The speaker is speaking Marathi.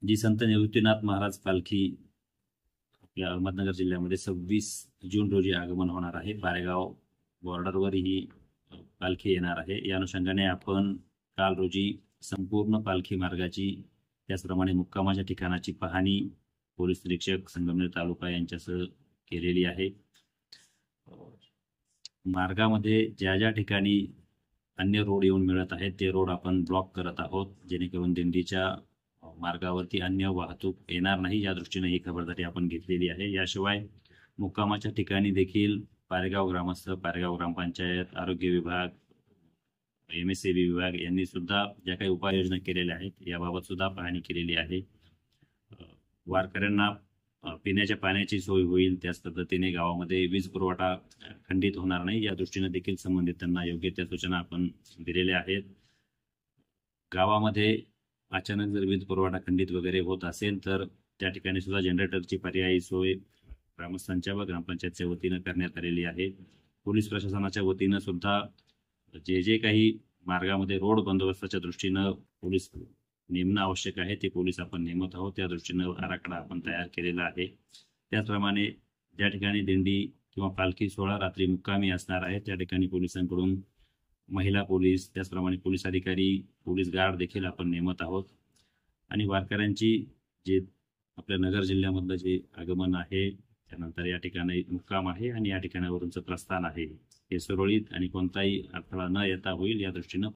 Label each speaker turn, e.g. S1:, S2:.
S1: जी संत निवृत्तीनाथ महाराज पालखी आपल्या अहमदनगर जिल्ह्यामध्ये 26 जून रोजी आगमन होणार आहे। बारेगाव बॉर्डरवर ही पालखी येणार आहे। या अनुषंगाने आपण काल रोजी संपूर्ण पालखी मार्गाची त्याचप्रमाणे मुक्कामाच्या ठिकाणाची पाहणी पोलीस निरीक्षक संगमनेर तालुका यांच्यासह केलेली आहे। मार्गामध्ये ज्या ज्या ठिकाणी अन्य रोड येऊन मिळत आहेत ते रोड आपण ब्लॉक करत आहोत, जेणेकरून दिंडीच्या मार्गावरती अन्य वाहतूक येणार नाही या दृष्टीने ही खबरदारी आपण घेतलेली आहे। याशिवाय मुक्कामाच्या ठिकाणी देखील पारेगाव ग्रामस्थ, पारेगाव ग्रामपंचायत, आरोग्य विभाग, MSAB विभाग यांनी सुद्धा ज्या काही उपाययोजना केलेल्या आहेत याबाबत सुद्धा पाहणी केलेली आहे। वारकऱ्यांना पिण्याच्या पाण्याची सोय होईल, त्याच पद्धतीने गावामध्ये वीज पुरवठा खंडित होणार नाही या दृष्टीने देखील संबंधितांना योग्य त्या सूचना आपण दिलेल्या आहेत। गावामध्ये अचानक जर वीज पुरवठा खंडित वगैरे होत असेल तर त्या ठिकाणी सुद्धा जनरेटरची पर्यायी सोय ग्रामस्थांच्या व ग्रामपंचायतच्या वतीनं करण्यात आलेली आहे। पोलीस प्रशासनाच्या वतीनं सुद्धा जे जे काही मार्गामध्ये रोड बंदोबस्ताच्या दृष्टीनं पोलीस नेमणं आवश्यक आहे ते पोलीस आपण नेमत आहोत, त्या दृष्टीनं आराखडा आपण तयार केलेला आहे। त्याचप्रमाणे ज्या ठिकाणी दिंडी किंवा पालखी सोहळा रात्री मुक्कामी असणार आहे त्या ठिकाणी पोलिसांकडून महिला पोलीस, त्याचप्रमाणे पोलीस अधिकारी, पोलीस गार्ड देखील आपण नेमत आहोत। आणि वारकऱ्यांची जे आपल्या नगर जिल्ह्यामधलं जे आगमन आहे त्यानंतर या ठिकाणी मुक्काम आहे आणि या ठिकाणावरूनचं प्रस्थान आहे हे सुरळीत आणि कोणताही अडथळा न येता होईल या दृष्टीनं